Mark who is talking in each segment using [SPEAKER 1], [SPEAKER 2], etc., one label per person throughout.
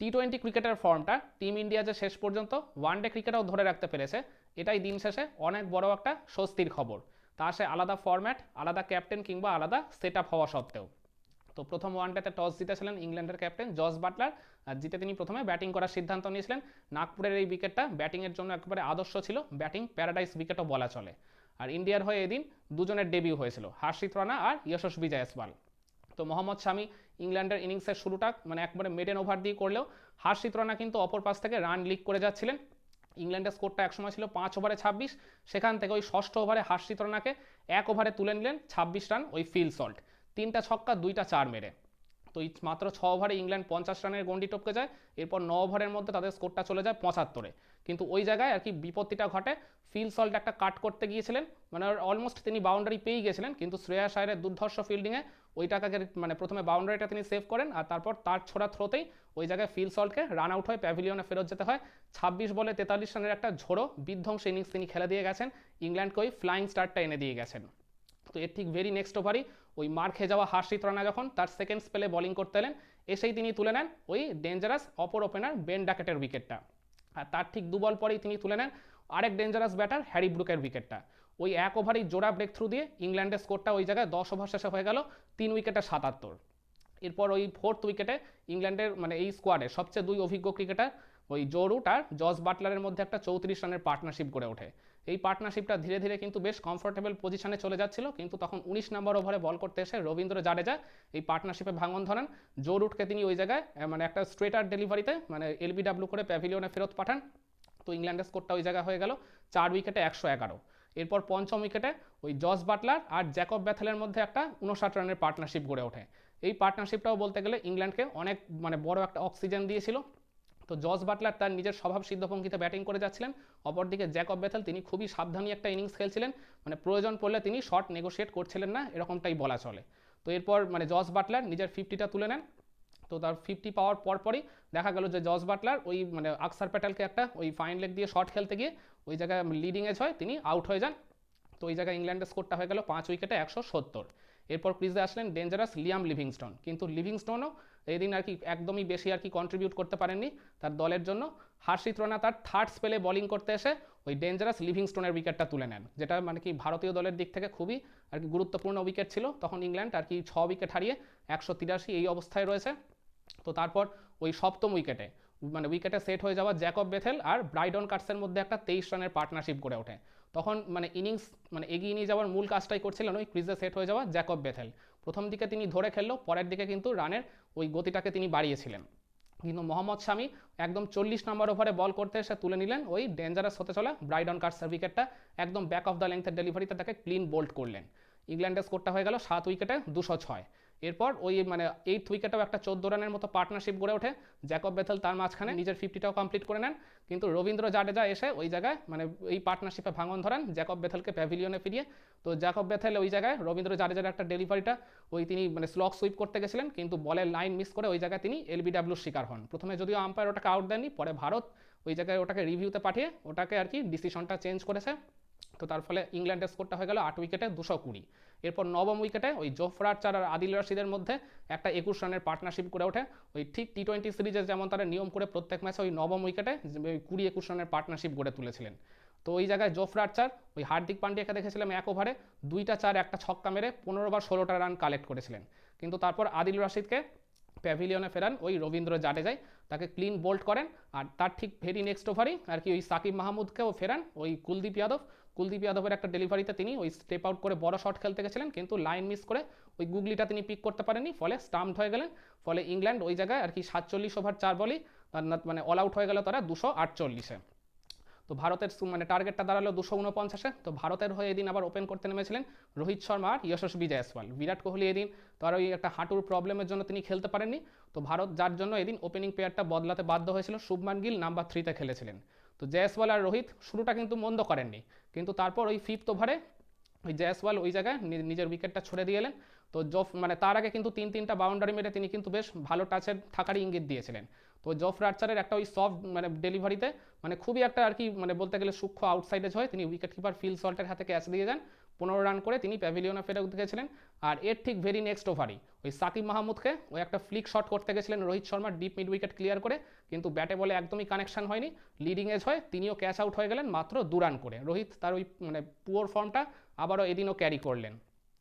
[SPEAKER 1] টি-20 ক্রিকেটের ফর্মটা team India যে শেষ পর্যন্ত ওয়ানডে ক্রিকেটেও ধরে রাখতে পেরেছে, এটাই দিন শেষে অনেক বড় একটা স্বস্তির খবর। তা সে আলাদা ফরম্যাট, আলাদা ক্যাপ্টেন কিংবা আলাদা সেট আপ হওয়া সত্ত্বেও। তো প্রথম ওয়ানডেতে টস জিতেছিলেন ইংল্যান্ডের ক্যাপ্টেন জস বাটলার, আর জিতে তিনি প্রথমে ব্যাটিং করার সিদ্ধান্ত নিয়েছিলেন। নাগপুরের এই উইকেটটা ব্যাটিংয়ের জন্য একেবারে আদর্শ ছিল, ব্যাটিং প্যারাডাইস উইকেটও বলা চলে। আর ইন্ডিয়ার হয়ে এদিন দুজনের ডেবিউ হয়েছিল, হর্ষিত রানা আর যশস্বী জয়সওয়াল। তো মোহাম্মদ শামি ইংল্যান্ডের ইনিংসের শুরুটা মানে একবারে মেডেন ওভার দিয়ে করলেও হর্ষিত রানা কিন্তু অপর পাশ থেকে রান লিক করে যাচ্ছিলেন। ইংল্যান্ডের স্কোরটা একসময় ছিল 5 ওভারে 26, সেখান থেকে ওই ষষ্ঠ ওভারে হর্ষিত রানাকে 1 ওভারে তুলে নিলেন 26 রান ওই ফিল সল্ট, 3টা ছক্কা 2টা 4 মেরে। তো এই মাত্র 6 ওভারে ইংল্যান্ড 50 রানের গন্ডি টপকে যায়। এরপর 9 ওভারের মধ্যে তাদের স্কোরটা চলে যায় 75-এ। কিন্তু ওই জায়গায় আর কি বিপত্তিটা ঘটে, ফিল সল্ট একটা কাট করতে গিয়েছিলেন, মানে অলমোস্ট তিনি বাউন্ডারি পেয়ে গেছিলেন, কিন্তু শ্রেয়াস আয়ারের দুর্ধর্ষ ফিল্ডিংয়ে ওইটাকে মানে প্রথমে বাউন্ডারিটা তিনি সেভ করেন, আর তারপর তার ছোড়া থ্রোতেই ওই জায়গায় ফিল সল্টকে রান আউট হয়ে প্যাভিলিয়নে ফেরত যেতে হয়। 26 বলে 43 রানের একটা ঝোড়ো বিধ্বংসী ইনিংস তিনি খেলে দিয়ে গেছেন, ইংল্যান্ডকে ওই ফ্লাইং স্টারটা এনে দিয়ে গেছেন। তো এর ঠিক ভেরি নেক্সট ওভারই ওই মার খেয়ে যাওয়া হর্ষিত রানা যখন তার সেকেন্ড স্পেলে বোলিং করতে এলেন, এসেই তিনি তুলে নেন ওই ডেঞ্জারাস অপর ওপেনার বেন ডাকেটের উইকেটটা। আর তার ঠিক 2 বল পরেই তিনি তুলে নেন আরেক ডেঞ্জারাস ব্যাটার হ্যারি ব্রুকের উইকেটটা। ওই 1 ওভারেই জোড়া ব্রেক থ্রু দিয়ে ইংল্যান্ডের স্কোরটা ওই জায়গায় 10 ওভার শেষে হয়ে গেল 3 উইকেটে 77। এরপর ওই 4th উইকেটে ইংল্যান্ডের মানে এই স্কোয়াডের সবচেয়ে 2 অভিজ্ঞ ক্রিকেটার ওই জো রুট আর জস বাটলারের মধ্যে একটা 34 রানের পার্টনারশিপ গড়ে ওঠে। এই পার্টনারশিপটা ধীরে ধীরে কিন্তু বেশ কমফোর্টেবল পজিশনে চলে যাচ্ছিল, কিন্তু তখন 19 নম্বর ওভারে বল করতে এসে রবীন্দ্র জাডেজা এই পার্টনারশিপে ভাঙন ধরেন। জো রুটকে তিনি ওই জায়গায় মানে একটা স্ট্রেটার ডেলিভারিতে মানে এলবিডাব্লিউ করে প্যাভিলিয়নে ফেরত পাঠান। তো ইংল্যান্ডের স্কোরটা ওই জায়গায় হয়ে গেল 4 উইকেটে 111। এরপর পঞ্চম উইকেটে ওই জস বাটলার আর জ্যাকব ব্যাথেলের মধ্যে একটা 59 রানের পার্টনারশিপ গড়ে ওঠে। এই পার্টনারশিপটাও বলতে গেলে ইংল্যান্ডকে অনেক মানে বড় একটা অক্সিজেন দিয়েছিল। তো জস বাটলার তার নিজের স্বভাব সিদ্ধ ভঙ্গিতে ব্যাটিং করে যাচ্ছিলেন, অপরদিকে জ্যাকব ব্যাথেল তিনি খুবই সাবধানী একটা ইনিংস খেলছিলেন, মানে প্রয়োজন পড়লে তিনি শট নেগোশিয়েট করছিলেন না, এরকমটাই বলা চলে। তো এরপর মানে জস বাটলার নিজের 50টা তুলে নেন। তো তার 50 পাওয়ার পরপরই দেখা গেল যে জস বাটলার ওই মানে আকসার প্যাটেলকে একটা ওই ফাইন লেগ দিয়ে শট খেলতে গিয়ে ওই জায়গায় লিডিং এজ হয়, তিনি আউট হয়ে যান। তো ওই জায়গায় ইংল্যান্ডের স্কোরটা হয়ে গেল 5 উইকেটে 170। এরপর ক্রিজে আসলেন ডেঞ্জারাস লিয়াম লিভিংস্টোন, কিন্তু লিভিংস্টোনও এই দিন আর কি একদমই বেশি আর কি কন্ট্রিবিউট করতে পারেননি তার দলের জন্য। হর্ষিত রানা তার 3rd স্পেলে বোলিং করতে এসে ওই ডেঞ্জারাস লিভিংস্টোনের উইকেটটা তুলে নেন, যেটা মানে কি ভারতীয় দলের দিক থেকে খুবই আর কি গুরুত্বপূর্ণ উইকেট ছিল। তখন ইংল্যান্ড আর কি 6 উইকেট হারিয়ে 183 এই অবস্থায় রয়েছে। তো তারপর ওই 7ম উইকেটে মানে উইকেটে সেট হয়ে যাওয়া জ্যাকব বেথেল আর ব্রাইডন কাটসের মধ্যে একটা 23 রানের পার্টনারশিপ গড়ে ওঠে। তখন মানে ইনিংস মানে এগিয়ে নিয়ে যাওয়ার মূল কাজটাই করছিলেন ওই ক্রিজে সেট হয়ে যাওয়া জ্যাকব বেথেল। প্রথম দিকে তিনি ধরে খেললেও পরের দিকে কিন্তু রানের ওই গতিটাকে তিনি বাড়িয়েছিলেন। কিন্তু মোহাম্মদ শামি একদম 40 নম্বর ওভারে বল করতে এসে তুলে নিলেন ওই ডেঞ্জারাস হতে চলা ব্রাইডন কাটসের উইকেটটা, একদম ব্যাক অফ দ্য লেন্থের ডেলিভারিতে তাকে ক্লিন বোল্ড করলেন। ইংল্যান্ডের স্কোরটা হয়ে গেল 7 উইকেটে 206। এরপর ওই মানে 8th উইকেটেও একটা 14 রানের মতো পার্টনারশিপ গড়ে ওঠে, জ্যাকব বেথেল তার মাঝখানে নিজের 50টাও কমপ্লিট করে নেন। কিন্তু রবীন্দ্র জাডেজা এসে ওই জায়গায় মানে এই পার্টনারশিপে ভাঙন ধরান জ্যাকব বেথেলকে প্যাভিলিয়নে ফিরিয়ে। তো জ্যাকব বেথেল ওই জায়গায় রবীন্দ্র জাডেজার একটা ডেলিভারিটা ওই তিনি মানে স্লগ সুইপ করতে গেছিলেন, কিন্তু বলের লাইন মিস করে ওই জায়গায় তিনি এলবিডাব্লিউর শিকার হন। প্রথমে যদিও আম্পায়ার ওটাকে আউট দেননি, পরে ভারত ওই জায়গায় ওটাকে রিভিউতে পাঠিয়ে ওটাকে আর কি ডিসিশনটা চেঞ্জ করেছে। তো তার ফলে ইংল্যান্ডের স্কোরটা হয়ে গেল 8 উইকেটে 220। এরপর 9ম উইকেটে ওই জোফরা আর্চার আর আদিল রশিদের মধ্যে একটা 21 রানের পার্টনারশিপ করে ওঠে। ওই ঠিক টি-20 সিরিজে যেমন তারা নিয়ম করে প্রত্যেক ম্যাচে ওই 9ম উইকেটে 20-21 রানের পার্টনারশিপ গড়ে তুলেছিলেন। তো ওই জায়গায় জোফরা আর্চার ওই হার্দিক পান্ডিয়াকে দেখেছিলাম 1 ওভারে 2টা 4 একটা ছক্কা মেরে 15 বা 16টা রান কালেক্ট করেছিলেন। কিন্তু তারপর আদিল রশিদকে প্যাভিলিয়নে ফেরান ওই রবীন্দ্র জাডেজাই, তাকে ক্লিন বোল্ড করেন। আর তার ঠিক ভেরি নেক্সট ওভারই আর কি ওই সাকিব মাহমুদকেও ফেরান ওই কুলদীপ যাদবের একটা ডেলিভারিতে তিনি ওই স্টেপ আউট করে বড় শট খেলতে গেছিলেন, কিন্তু লাইন মিস করে ওই গুগলিটা তিনি পিক করতে পারেননি, ফলে স্টাম্পড হয়ে গেলেন। ফলে ইংল্যান্ড ওই জায়গায় আর কি 47 ওভার 4 বলই মানে অল আউট হয়ে গেল তারা 248-এ। তো ভারতের মানে টার্গেটটা দাঁড়ালো 249-এ। তো ভারতের হয়ে এদিন আবার ওপেন করতে নেমেছিলেন রোহিত শর্মা আর যশস্বী জয়সওয়াল। বিরাট কোহলি এদিন তার ওই একটা হাঁটুর প্রবলেমের জন্য তিনি খেলতে পারেননি। তো ভারত যার জন্য এদিন ওপেনিং পেয়ারটা বদলাতে বাধ্য হয়েছিল, শুভমান গিল নাম্বার 3-তে খেলেছিলেন। তো জয়সওয়াল আর রোহিত শুরুটা কিন্তু মন্দ করেননি, কিন্তু তারপর ওই 5th ওভারে ওই জয়সওয়াল ওই জায়গায় নিজের উইকেটটা ছড়ে দিয়ে এলেন। তো মানে তার আগে কিন্তু 3-3টা বাউন্ডারি মেরে তিনি কিন্তু বেশ ভালো টাচের থাকারই ইঙ্গিত দিয়েছিলেন। তো জফরা আর্চারের একটা ওই সফট মানে ডেলিভারিতে মানে খুবই একটা আর কি মানে বলতে গেলে সূক্ষ্ম আউটসাইডেজ হয়, তিনি উইকেট কিপার ফিল সল্টের হাতে ক্যাচ দিয়ে যান। 15 রান করে তিনি প্যাভিলিয়নে ফেরত গেছিলেন। আর এর ঠিক ভেরি নেক্সট ওভারই ওই সাকিব মাহমুদকে ওই একটা ফ্লিক শট করতে গেছিলেন Rohit Sharma deep mid wicket clear করে, কিন্তু ব্যাটে বলে একদমই কানেকশন হয়নি, লিডিং এজ হয়, তিনিও ক্যাচ আউট হয়ে গেলেন মাত্র 2 রান করে। রোহিত তার ওই মানে পুয়ার ফর্মটা আবারও এদিনও ক্যারি করলেন।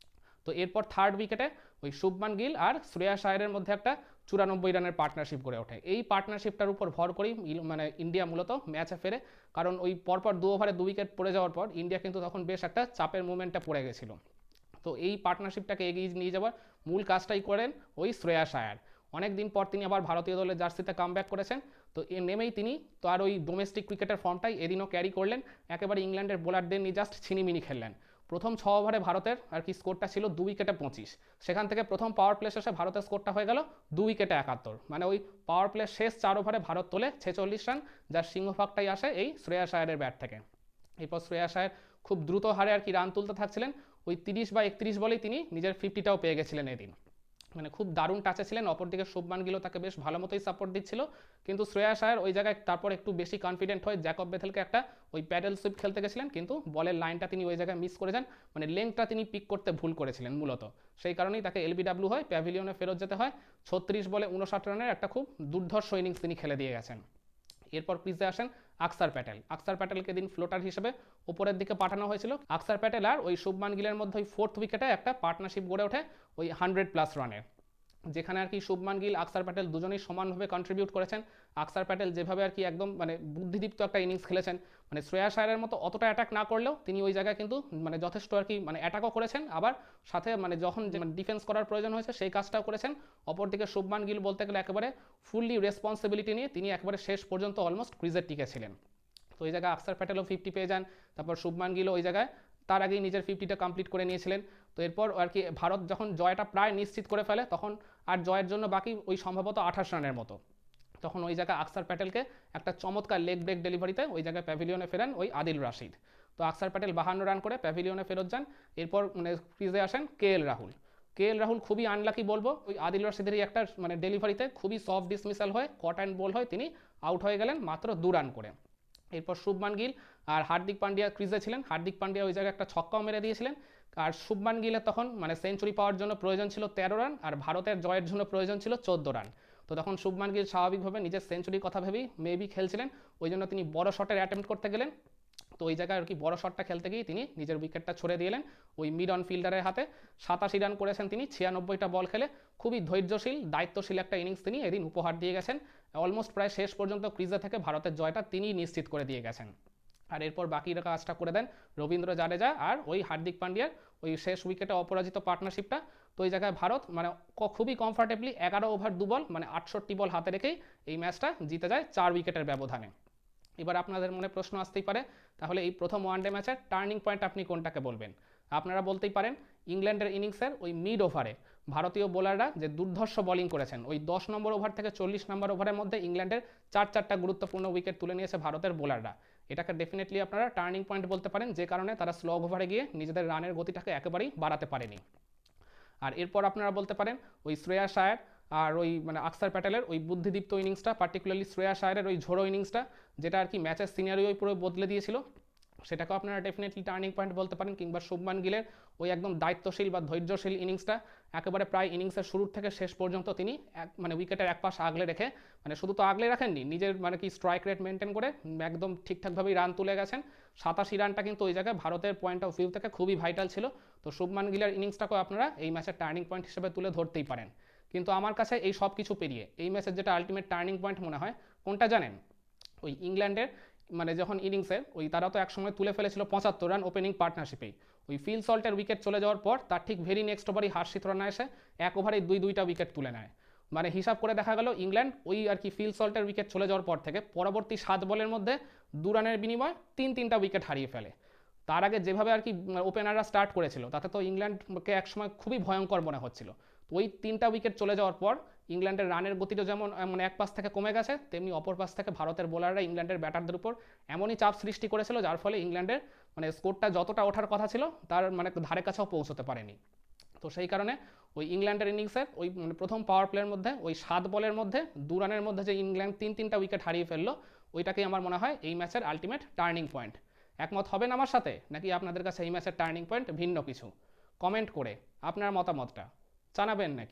[SPEAKER 1] তো এরপর থার্ড উইকেটে ওই শুভমান গিল আর শ্রেয়াস আয়ারের মধ্যে একটা 94 রানের পার্টনারশিপ গড়ে ওঠে। এই পার্টনারশিপটার উপর ভর করেই মানে ইন্ডিয়া মূলত ম্যাচে ফেরে, কারণ ওই পরপর 2 ওভারে 2 উইকেট পড়ে যাওয়ার পর ইন্ডিয়া কিন্তু তখন বেশ একটা চাপের মুভমেন্টে পড়ে গেছিল। তো এই পার্টনারশিপটাকে এগিয়ে নিয়ে যাওয়ার মূল কাজটাই করেন ওই শ্রেয়াস আয়ার। অনেক দিন পর তিনি আবার ভারতীয় দলের জার্সিতে কামব্যাক করেছেন। তো এ নেমেই তিনি তার ওই ডোমেস্টিক ক্রিকেটের ফর্মটাই এদিনও ক্যারি করলেন, একেবারে ইংল্যান্ডের বোলারদের নিয়ে জাস্ট ছিনিমিনি খেললেন। প্রথম 6 ওভারে ভারতের আর কি স্কোরটা ছিল 2 উইকেটে 25, সেখান থেকে প্রথম পাওয়ার প্লে শেষে ভারতের স্কোরটা হয়ে গেল 2 উইকেটে 71, মানে ওই পাওয়ার প্লে শেষ 4 ওভারে ভারত তোলে 46 রান, যার সিংহভাগটাই আসে এই শ্রেয়াস আয়ারের ব্যাট থেকে। এরপর শ্রেয়াস আয়ার খুব দ্রুত হারে আর কি রান তুলতে থাকছিলেন, ওই 30 বা 31 বলেই তিনি নিজের 50টাও পেয়ে গেছিলেন এদিন, মানে খুব দারুণ টাচে ছিলেন। অপরদিকে শুভমান গিলও তাকে বেশ ভালো মতোই সাপোর্ট দিচ্ছিল, কিন্তু শ্রেয়াস আয়ার ওই জায়গায় তারপর একটু বেশি কনফিডেন্ট হয়ে জ্যাকব বেথেলকে একটা ওই প্যাডেল সুইপ খেলতে গেছিলেন, কিন্তু বলের লাইনটা তিনি ওই জায়গায় মিস করে যান, মানে লেংথটা তিনি পিক করতে ভুল করেছিলেন মূলত, সেই কারণেই তাকে এলবিডব্লিউ হয়, প্যাভিলিয়নে ফেরত যেতে হয়। 36 বলে 59 রানের একটা খুব দুর্ধর্ষ ইনিংস তিনি খেলে দিয়ে গেছেন। এরপর ক্রিজে আসেন আকসার প্যাটেল। আকসার প্যাটেলকে দিন ফ্লোটার হিসেবে উপরের দিকে পাঠানো হয়েছিল। আকসার প্যাটেল আর ওই শুভমান গিলের মধ্যে ওই 4th উইকেটে একটা পার্টনারশিপ গড়ে ওঠে ওই 100+ রানের, যেখানে আর কি শুভমান গিল আকসার প্যাটেল দুজনেই সমানভাবে কন্ট্রিবিউট করেছেন। আকসার প্যাটেল যেভাবে আর কি একদম মানে বুদ্ধিদীপ্ত একটা ইনিংস খেলেছেন, মানে শ্রেয়াস আয়ারের মতো অতটা অ্যাটাক না করলেও তিনি ওই জায়গায় কিন্তু মানে যথেষ্ট আর কি মানে অ্যাটাকও করেছেন, আবার সাথে মানে যখন ডিফেন্স করার প্রয়োজন হয়েছে সেই কাজটাও করেছেন। অপরদিকে শুভমান গিল বলতে গেলে একেবারে ফুললি রেসপন্সিবিলিটি নিয়ে তিনি একেবারে শেষ পর্যন্ত অলমোস্ট ক্রিজে টিকেছিলেন। তো ওই জায়গায় আকসার প্যাটেলও 50 পেয়ে যান, তারপর শুভমান গিলও ওই জায়গায় তার আগেই নিজের 50টা কমপ্লিট করে নিয়েছিলেন। তো এরপর আর কি ভারত যখন জয়টা প্রায় নিশ্চিত করে ফেলে, তখন আর জয়ের জন্য বাকি ওই সম্ভবত 28 রানের মতো, তখন ওই জায়গায় আকসার প্যাটেলকে একটা চমৎকার লেগ ব্রেক ডেলিভারিতে ওই জায়গায় প্যাভিলিয়নে ফেরেন ওই আদিল রাশিদ। তো আকসার প্যাটেল 52 রান করে প্যাভিলিয়নে ফেরত যান। এরপর মানে ক্রিজে আসেন KL রাহুল। KL রাহুল খুবই আনলাকি বলবো, ওই আদিল রাশিদেরই একটা মানে ডেলিভারিতে খুবই সফট ডিসমিসাল হয়, কট অ্যান্ড বল হয়, তিনি আউট হয়ে গেলেন মাত্র 2 রান করে। এরপর শুভমান গিল আর হার্দিক পান্ডিয়া ক্রিজে ছিলেন। হার্দিক পান্ডিয়া ওই জায়গায় একটা ছক্কাও মেরে দিয়েছিলেন, আর শুভমান গিলের তখন মানে সেঞ্চুরি পাওয়ার জন্য প্রয়োজন ছিল 13 রান, আর ভারতের জয়ের জন্য প্রয়োজন ছিল 14 রান। তো তখন শুভমান গিল স্বাভাবিকভাবে নিজের সেঞ্চুরির কথা ভেবেই মেবি খেলছিলেন, ওই জন্য তিনি বড় শটের অ্যাটেম্প্ট করতে গেলেন। তো ওই জায়গায় আর কি বড় শটটা খেলতে গিয়ে তিনি নিজের উইকেটটা ছড়ে দিলেন ওই মিড অন ফিল্ডারের হাতে। 87 রান করেছেন তিনি 96টা বল খেলে, খুবই ধৈর্যশীল দায়িত্বশীল একটা ইনিংস তিনি এদিন উপহার দিয়ে গেছেন। অলমোস্ট প্রায় শেষ পর্যন্ত ক্রিজে থেকে ভারতের জয়টা তিনিই নিশ্চিত করে দিয়ে গেছেন। আর এরপর বাকি কাজটা করে দেন রবীন্দ্র জাদেজা আর ওই হার্দিক পান্ডিয়ার ওই শেষ উইকেটে অপরাজিত পার্টনারশিপটা। তো ওই জায়গায় ভারত মানে খুবই কমফর্টেবলি 11 ওভার 2 বল মানে 68 বল হাতে রেখেই এই ম্যাচটা জিতে যায় 4 উইকেটের ব্যবধানে। এবার আপনাদের মনে প্রশ্ন আসতেই পারে, তাহলে এই প্রথম ওয়ানডে ম্যাচের টার্নিং পয়েন্ট আপনি কোনটাকে বলবেন? আপনারা বলতেই পারেন ইংল্যান্ডের ইনিংসের ওই মিড ওভারে ভারতীয় বোলাররা যে দুর্ধর্ষ বোলিং করেছেন, ওই 10 নম্বর ওভার থেকে 40 নম্বর ওভারের মধ্যে ইংল্যান্ডের 4টা গুরুত্বপূর্ণ উইকেট তুলে নিয়েছে ভারতের বোলাররা। এটাকে ডেফিনেটলি আপনারা টার্নিং পয়েন্ট বলতে পারেন, যে কারণে তারা স্লো ওভারে গিয়ে নিজেদের রানের গতিটাকে একেবারেই বাড়াতে পারেনি। আর এরপর আপনারা বলতে পারেন ওই শ্রেয়াস আয়ার আর ওই মানে আকসার প্যাটেলের ওই বুদ্ধিদীপ্ত ইনিংসটা, পার্টিকুলারলি শ্রেয়াস আয়ারের ওই ঝোড়ো ইনিংসটা, যেটা আর কি ম্যাচের সিনারিওই পুরো বদলে দিয়েছিল, সেটাকেও আপনারা ডেফিনেটলি টার্নিং পয়েন্ট বলতে পারেন। কিংবা শুভমান গিলের ওই একদম দায়িত্বশীল বা ধৈর্যশীল ইনিংসটা, একেবারে প্রায় ইনিংসের শুরুর থেকে শেষ পর্যন্ত তিনি মানে উইকেটের এক পাশ আগলে রেখে, মানে শুধু তো আগলে রাখেননি, নিজের মানে কি স্ট্রাইক রেট মেনটেন করে একদম ঠিকঠাকভাবেই রান তুলে গেছেন। 87 রানটা কিন্তু ওই জায়গায় ভারতের পয়েন্ট অফ ভিউ থেকে খুবই ভাইটাল ছিল। তো শুভমান গিলের ইনিংসটাকেও আপনারা এই ম্যাচের টার্নিং পয়েন্ট হিসেবে তুলে ধরতেই পারেন। কিন্তু আমার কাছে এই সব কিছু পেরিয়ে এই ম্যাচের যেটা আলটিমেট টার্নিং পয়েন্ট মনে হয় কোনটা জানেন? ওই ইংল্যান্ডের মানে যখন ইনিংসে ওই তারা তো একসময় তুলে ফেলেছিল 75 রান ওপেনিং পার্টনারশিপেই, ওই ফিল সল্টের উইকেট চলে যাওয়ার পর তার ঠিক ভেরি নেক্সট ওভারই হর্ষিত রানা এসে এক ওভারে দুইটা উইকেট তুলে নেয়। মানে হিসাব করে দেখা গেল ইংল্যান্ড ওই আর কি ফিল সল্টের উইকেট চলে যাওয়ার পর থেকে পরবর্তী 7 বলের মধ্যে 2 রানের বিনিময়ে 3টা উইকেট হারিয়ে ফেলে। তার আগে যেভাবে আর কি ওপেনাররা স্টার্ট করেছিল তাতে তো ইংল্যান্ডকে একসময় খুবই ভয়ঙ্কর মনে হচ্ছিল। তো ওই 3টা উইকেট চলে যাওয়ার পর ইংল্যান্ডের রানের গতিটা যেমন মানে এক পাশ থেকে কমে গেছে, তেমনি অপর পাশ থেকে ভারতের বোলাররা ইংল্যান্ডের ব্যাটারদের উপর এমনই চাপ সৃষ্টি করেছিল যার ফলে ইংল্যান্ডের মানে স্কোরটা যতটা ওঠার কথা ছিল তার মানে ধারে কাছেও পৌঁছতে পারেনি। তো সেই কারণে ওই ইংল্যান্ডের ইনিংসের ওই মানে প্রথম পাওয়ার প্লের মধ্যে ওই 7 বলের মধ্যে 2 রানের মধ্যে যে ইংল্যান্ড 3টা উইকেট হারিয়ে ফেললো, ওইটাকেই আমার মনে হয় এই ম্যাচের আলটিমেট টার্নিং পয়েন্ট। একমত হবেন আমার সাথে, নাকি আপনাদের কাছে এই ম্যাচের টার্নিং পয়েন্ট ভিন্ন কিছু? কমেন্ট করে আপনার মতামতটা জানাবেন নাকি?